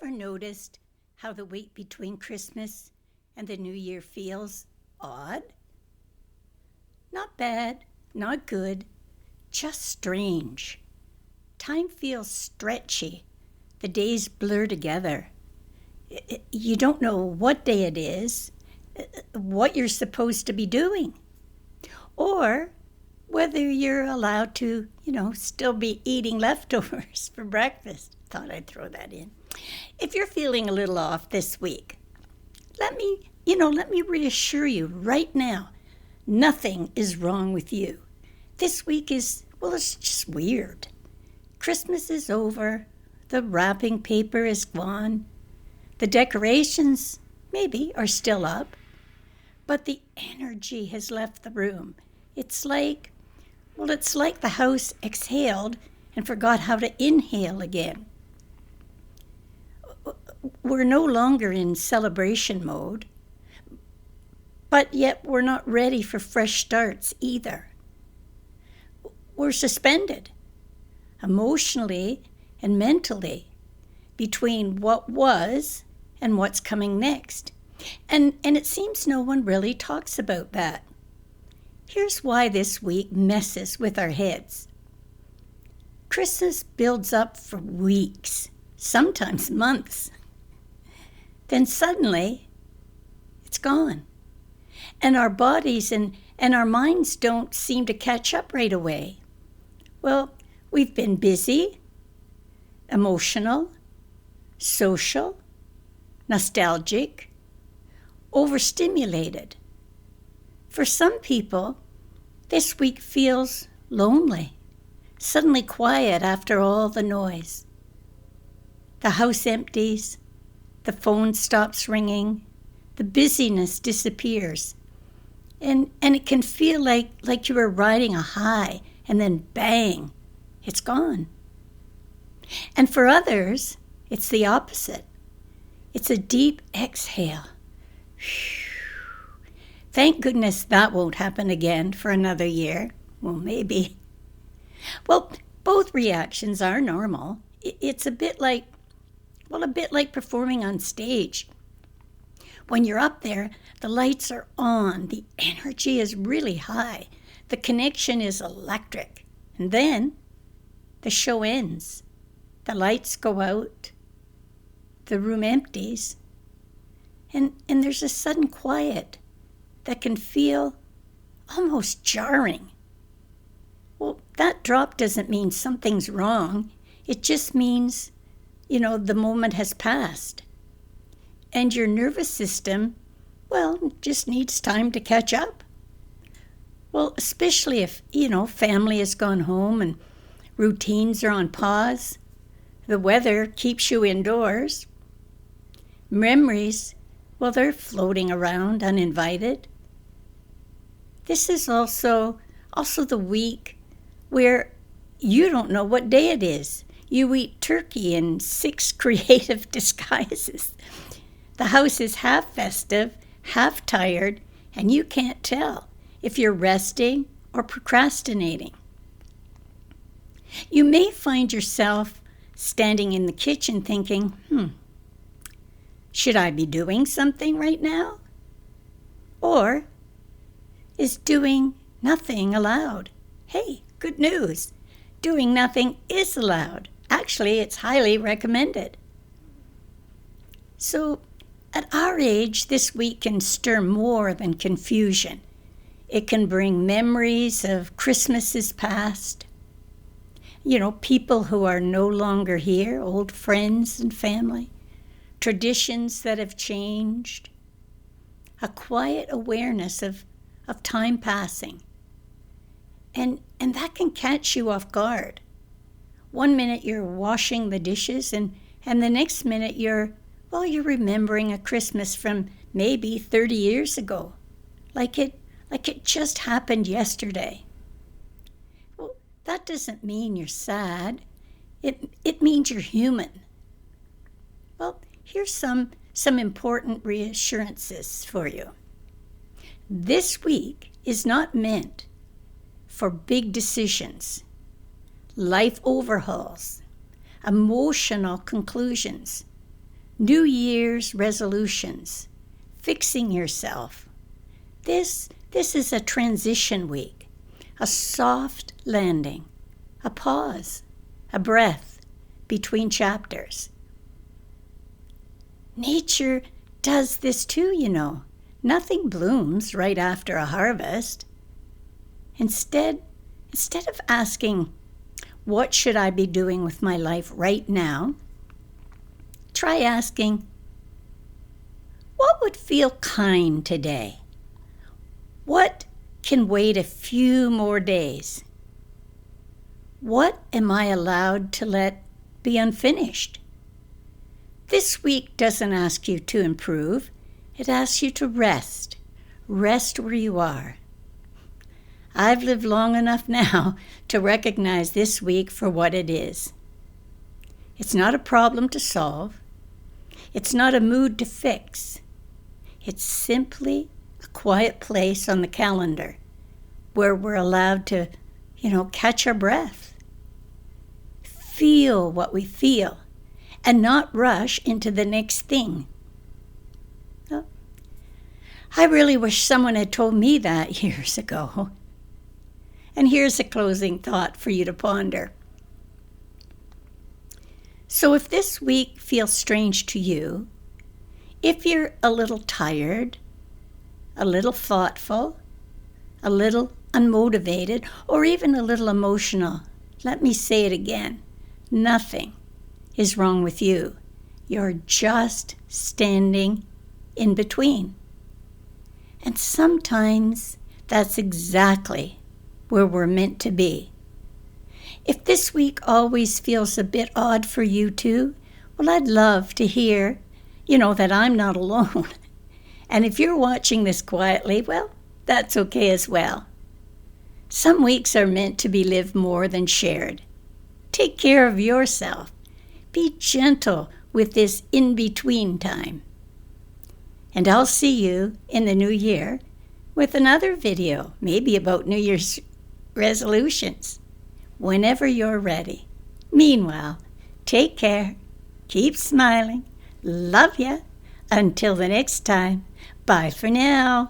ever noticed how the week between Christmas and the New Year feels odd? Not bad, not good, just strange. Time feels stretchy. The days blur together. You don't know what day it is, what you're supposed to be doing, or whether you're allowed to, still be eating leftovers for breakfast. Thought I'd throw that in. If you're feeling a little off this week, let me reassure you right now, nothing is wrong with you. This week it's just weird. Christmas is over. The wrapping paper is gone. The decorations, maybe, are still up. But the energy has left the room. It's like the house exhaled and forgot how to inhale again. We're no longer in celebration mode, but yet we're not ready for fresh starts either. We're suspended, emotionally and mentally, between what was and what's coming next. And it seems no one really talks about that. Here's why this week messes with our heads. Christmas builds up for weeks, sometimes months. Then suddenly, it's gone. And our bodies and our minds don't seem to catch up right away. Well, we've been busy, emotional, social, nostalgic, overstimulated. For some people, this week feels lonely, suddenly quiet after all the noise. The house empties, the phone stops ringing, the busyness disappears, and it can feel like you were riding a high and then bang, it's gone. And for others, it's the opposite. It's a deep exhale. Thank goodness that won't happen again for another year. Well, maybe. Well, both reactions are normal. It's a bit like performing on stage. When you're up there, the lights are on, the energy is really high, the connection is electric. And then the show ends. The lights go out, the room empties, and there's a sudden quiet that can feel almost jarring. Well, that drop doesn't mean something's wrong. It just means, the moment has passed. And your nervous system, just needs time to catch up. Well, especially if, family has gone home and routines are on pause. The weather keeps you indoors. Memories, they're floating around uninvited. This is also the week where you don't know what day it is. You eat turkey in 6 creative disguises. The house is half festive, half tired, and you can't tell if you're resting or procrastinating. You may find yourself standing in the kitchen thinking, should I be doing something right now? Or is doing nothing allowed? Hey, good news. Doing nothing is allowed. Actually, it's highly recommended. So, at our age, this week can stir more than confusion. It can bring memories of Christmases past. People who are no longer here, old friends and family. Traditions that have changed. A quiet awareness of time passing. And that can catch you off guard. One minute you're washing the dishes and the next minute you're remembering a Christmas from maybe 30 years ago. Like it just happened yesterday. Well, that doesn't mean you're sad. It means you're human. Well, here's some important reassurances for you. This week is not meant for big decisions, life overhauls, emotional conclusions, New Year's resolutions, fixing yourself. This is a transition week, a soft landing, a pause, a breath between chapters. Nature does this too, you know. Nothing blooms right after a harvest. Instead of asking, what should I be doing with my life right now? Try asking, what would feel kind today? What can wait a few more days? What am I allowed to let be unfinished? This week doesn't ask you to improve. It asks you to rest. Rest where you are. I've lived long enough now to recognize this week for what it is. It's not a problem to solve. It's not a mood to fix. It's simply a quiet place on the calendar where we're allowed to, catch our breath. Feel what we feel and not rush into the next thing. Oh, I really wish someone had told me that years ago. And here's a closing thought for you to ponder. So if this week feels strange to you, if you're a little tired, a little thoughtful, a little unmotivated, or even a little emotional, let me say it again. Nothing is wrong with you. You're just standing in between. And sometimes that's exactly where we're meant to be. If this week always feels a bit odd for you too, well, I'd love to hear, that I'm not alone. And if you're watching this quietly, well, that's okay as well. Some weeks are meant to be lived more than shared. Take care of yourself. Be gentle with this in-between time. And I'll see you in the new year with another video, maybe about New Year's resolutions, whenever you're ready. Meanwhile, take care, keep smiling, love ya. Until the next time, bye for now.